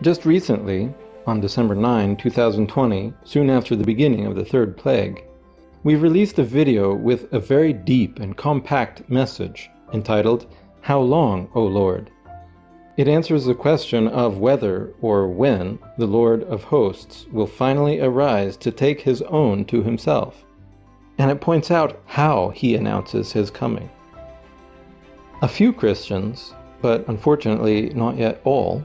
Just recently, on December 9, 2020, soon after the beginning of the third plague, we released a video with a very deep and compact message entitled, "How long, O Lord?" It answers the question of whether or when the Lord of hosts will finally arise to take his own to himself, and it points out how he announces his coming. A few Christians, but unfortunately not yet all,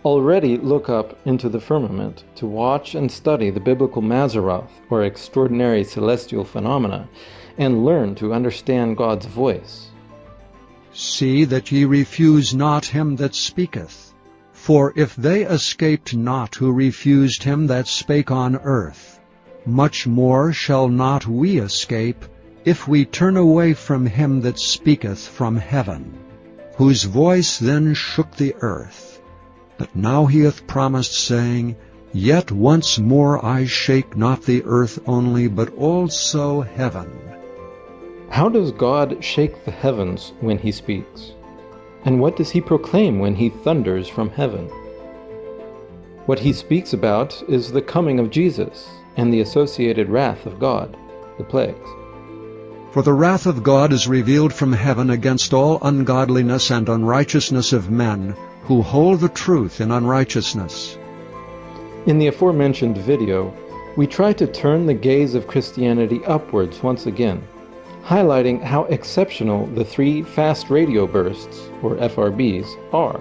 already look up into the firmament to watch and study the biblical Mazzaroth, or extraordinary celestial phenomena, and learn to understand God's voice. See that ye refuse not him that speaketh. For if they escaped not who refused him that spake on earth, much more shall not we escape, if we turn away from him that speaketh from heaven, whose voice then shook the earth. But now he hath promised, saying, Yet once more I shake not the earth only, but also heaven. How does God shake the heavens when he speaks? And what does he proclaim when he thunders from heaven? What he speaks about is the coming of Jesus and the associated wrath of God, the plagues. For the wrath of God is revealed from heaven against all ungodliness and unrighteousness of men, who hold the truth in unrighteousness. In the aforementioned video, we try to turn the gaze of Christianity upwards once again, highlighting how exceptional the 3 fast radio bursts, or FRBs, are.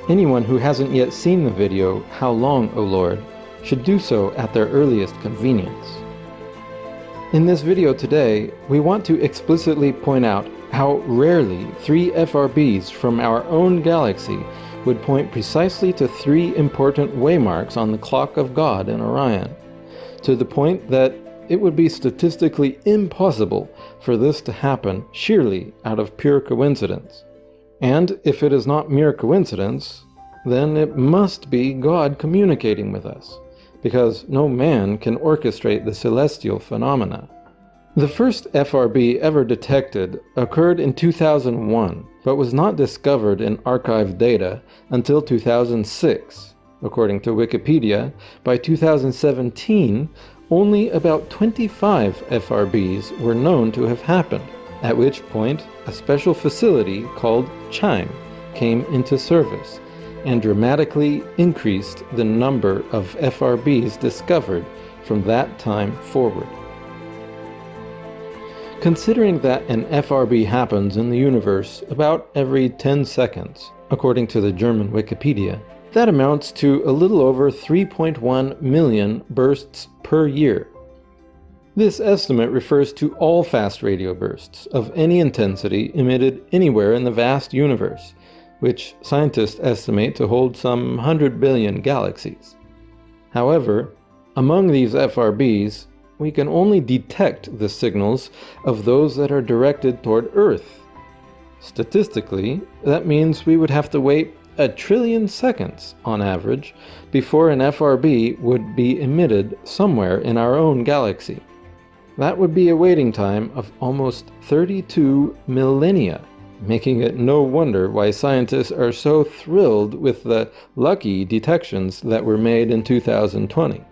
Anyone who hasn't yet seen the video, How Long, O Lord, should do so at their earliest convenience. In this video today, we want to explicitly point out how rarely 3 FRBs from our own galaxy would point precisely to 3 important waymarks on the clock of God in Orion, to the point that it would be statistically impossible for this to happen sheerly out of pure coincidence. And if it is not mere coincidence, then it must be God communicating with us, because no man can orchestrate the celestial phenomena. The first FRB ever detected occurred in 2001, but was not discovered in archived data until 2006. According to Wikipedia, by 2017, only about 25 FRBs were known to have happened, at which point a special facility called CHIME came into service and dramatically increased the number of FRBs discovered from that time forward. Considering that an FRB happens in the universe about every 10 seconds, according to the German Wikipedia, that amounts to a little over 3.1 million bursts per year. This estimate refers to all fast radio bursts of any intensity emitted anywhere in the vast universe, which scientists estimate to hold some 100 billion galaxies. However, among these FRBs, we can only detect the signals of those that are directed toward Earth. Statistically, that means we would have to wait 1 trillion seconds, on average, before an FRB would be emitted somewhere in our own galaxy. That would be a waiting time of almost 32 millennia, making it no wonder why scientists are so thrilled with the lucky detections that were made in 2020.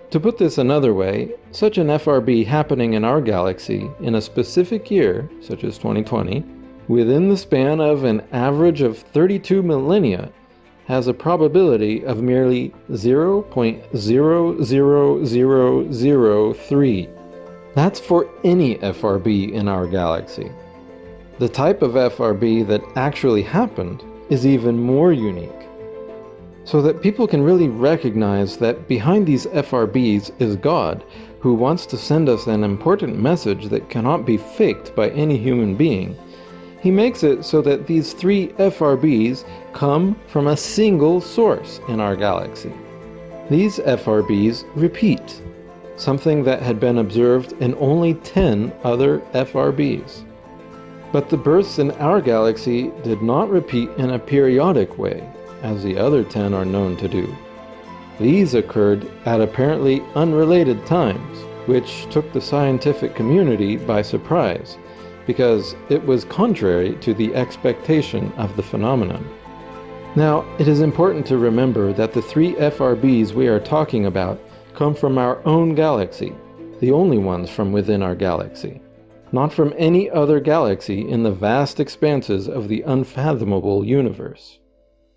To put this another way, such an FRB happening in our galaxy in a specific year, such as 2020, within the span of an average of 32 millennia, has a probability of merely 0.00003. That's for any FRB in our galaxy. The type of FRB that actually happened is even more unique. So that people can really recognize that behind these FRBs is God, who wants to send us an important message that cannot be faked by any human being. He makes it so that these 3 FRBs come from a single source in our galaxy. These FRBs repeat, something that had been observed in only 10 other FRBs. But the bursts in our galaxy did not repeat in a periodic way, as the other 10 are known to do. These occurred at apparently unrelated times, which took the scientific community by surprise, because it was contrary to the expectation of the phenomenon. Now, it is important to remember that the 3 FRBs we are talking about come from our own galaxy, the only ones from within our galaxy, not from any other galaxy in the vast expanses of the unfathomable universe.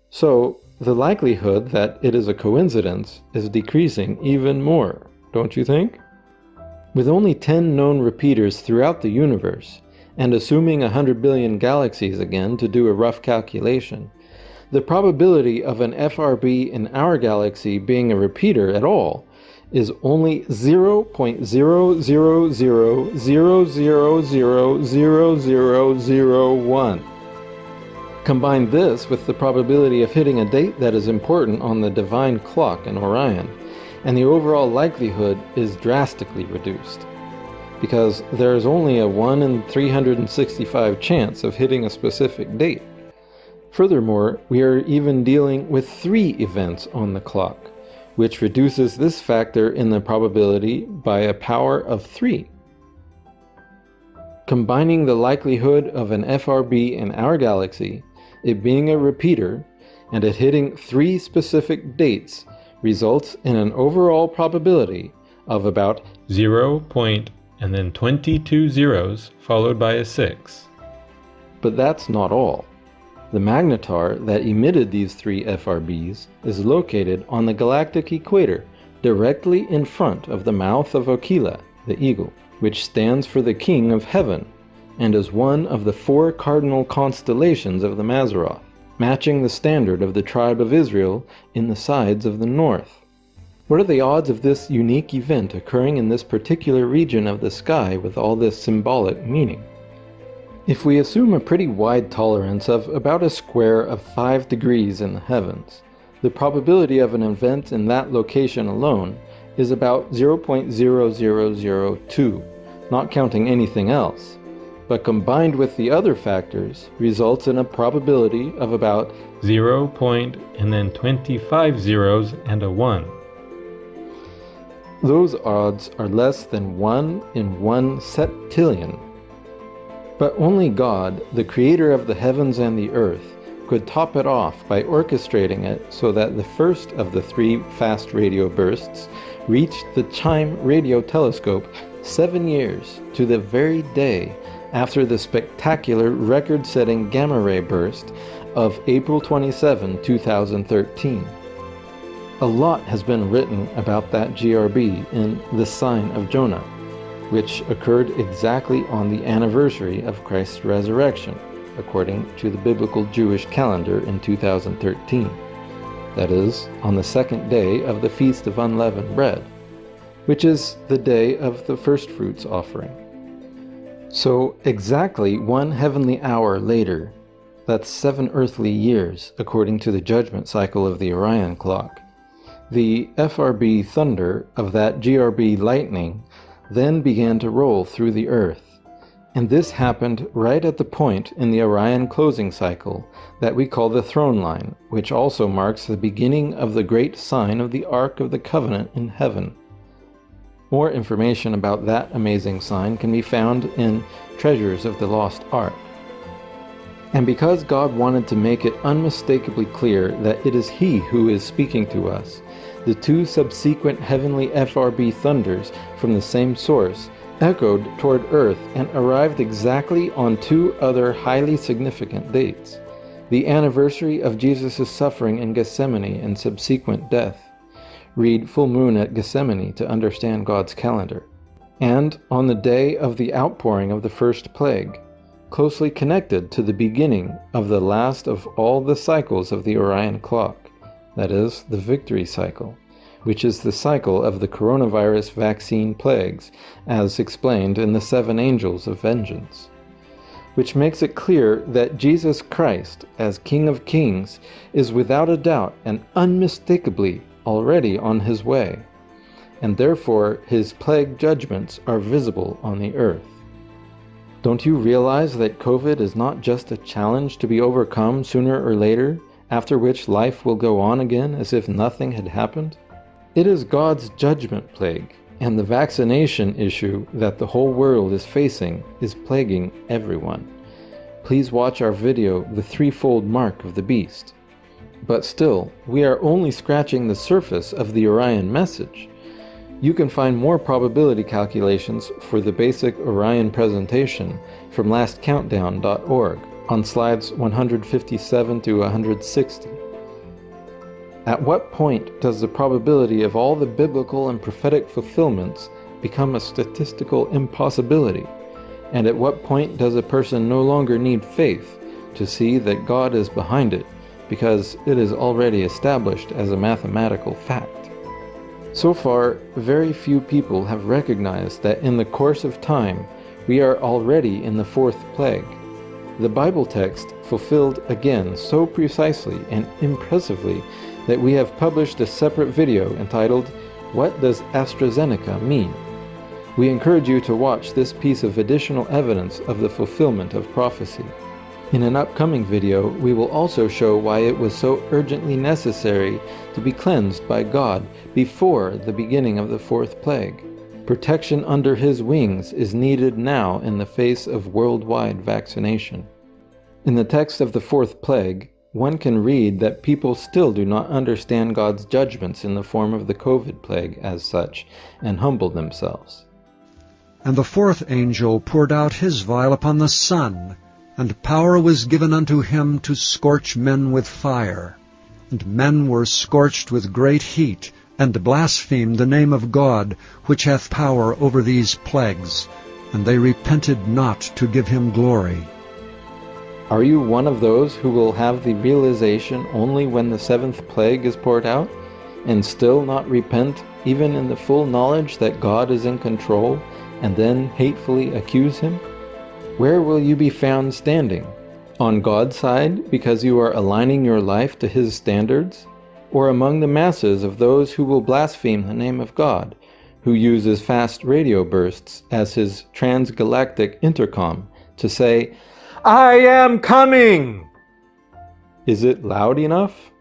So, the likelihood that it is a coincidence is decreasing even more, don't you think? With only 10 known repeaters throughout the universe, and assuming 100 billion galaxies again to do a rough calculation, the probability of an FRB in our galaxy being a repeater at all is only 0.00000000001. Combine this with the probability of hitting a date that is important on the divine clock in Orion, and the overall likelihood is drastically reduced, because there is only a 1 in 365 chance of hitting a specific date. Furthermore, we are even dealing with 3 events on the clock, which reduces this factor in the probability by a power of 3. Combining the likelihood of an FRB in our galaxy, it being a repeater, and it hitting 3 specific dates results in an overall probability of about 0. and then 22 zeros followed by a 6. But that's not all. The magnetar that emitted these 3 FRBs is located on the galactic equator, directly in front of the mouth of Okila, the eagle, which stands for the King of Heaven, and is one of the 4 cardinal constellations of the Mazzaroth, matching the standard of the tribe of Israel in the sides of the north. What are the odds of this unique event occurring in this particular region of the sky with all this symbolic meaning? If we assume a pretty wide tolerance of about a square of 5 degrees in the heavens, the probability of an event in that location alone is about 0.0002, not counting anything else, but combined with the other factors results in a probability of about 0. and then 25 zeros and a 1. Those odds are less than 1 in 1 septillion. But only God, the creator of the heavens and the earth, could top it off by orchestrating it so that the first of the 3 fast radio bursts reached the Chime radio telescope 7 years to the very day after the spectacular record-setting gamma ray burst of April 27, 2013. A lot has been written about that GRB in The Sign of Jonah, which occurred exactly on the anniversary of Christ's resurrection, according to the biblical Jewish calendar in 2013. That is, on the 2nd day of the Feast of Unleavened Bread, which is the day of the firstfruits offering. So exactly 1 heavenly hour later, that's 7 earthly years according to the judgment cycle of the Orion clock, the FRB thunder of that GRB lightning then began to roll through the earth, and this happened right at the point in the Orion closing cycle that we call the throne line, which also marks the beginning of the great sign of the Ark of the Covenant in heaven. More information about that amazing sign can be found in Treasures of the Lost Ark. And because God wanted to make it unmistakably clear that it is He who is speaking to us, the 2 subsequent heavenly FRB thunders from the same source echoed toward Earth and arrived exactly on 2 other highly significant dates: the anniversary of Jesus' suffering in Gethsemane and subsequent death. Read Full Moon at Gethsemane to understand God's calendar. And on the day of the outpouring of the first plague, closely connected to the beginning of the last of all the cycles of the Orion clock, that is, the victory cycle, which is the cycle of the coronavirus vaccine plagues, as explained in the 7 Angels of Vengeance, which makes it clear that Jesus Christ, as King of Kings, is without a doubt and unmistakably already on His way, and therefore His plague judgments are visible on the earth. Don't you realize that COVID is not just a challenge to be overcome sooner or later, after which life will go on again as if nothing had happened? It is God's judgment plague, and the vaccination issue that the whole world is facing is plaguing everyone. Please watch our video, The Threefold Mark of the Beast. But still, we are only scratching the surface of the Orion message. You can find more probability calculations for the basic Orion presentation from lastcountdown.org on slides 157 to 160. At what point does the probability of all the biblical and prophetic fulfillments become a statistical impossibility? And at what point does a person no longer need faith to see that God is behind it, because it is already established as a mathematical fact? So far, very few people have recognized that in the course of time, we are already in the fourth plague. The Bible text fulfilled again so precisely and impressively that we have published a separate video entitled, "What Does AstraZeneca Mean?" We encourage you to watch this piece of additional evidence of the fulfillment of prophecy. In an upcoming video, we will also show why it was so urgently necessary to be cleansed by God before the beginning of the fourth plague. Protection under His wings is needed now in the face of worldwide vaccination. In the text of the fourth plague, one can read that people still do not understand God's judgments in the form of the COVID plague as such, and humble themselves. And the fourth angel poured out his vial upon the sun, and power was given unto him to scorch men with fire. And men were scorched with great heat, and blasphemed the name of God, which hath power over these plagues, and they repented not to give him glory. Are you one of those who will have the realization only when the seventh plague is poured out, and still not repent, even in the full knowledge that God is in control, and then hatefully accuse Him? Where will you be found standing? On God's side because you are aligning your life to His standards? Or among the masses of those who will blaspheme the name of God, who uses fast radio bursts as His transgalactic intercom to say, "I am coming"? Is it loud enough?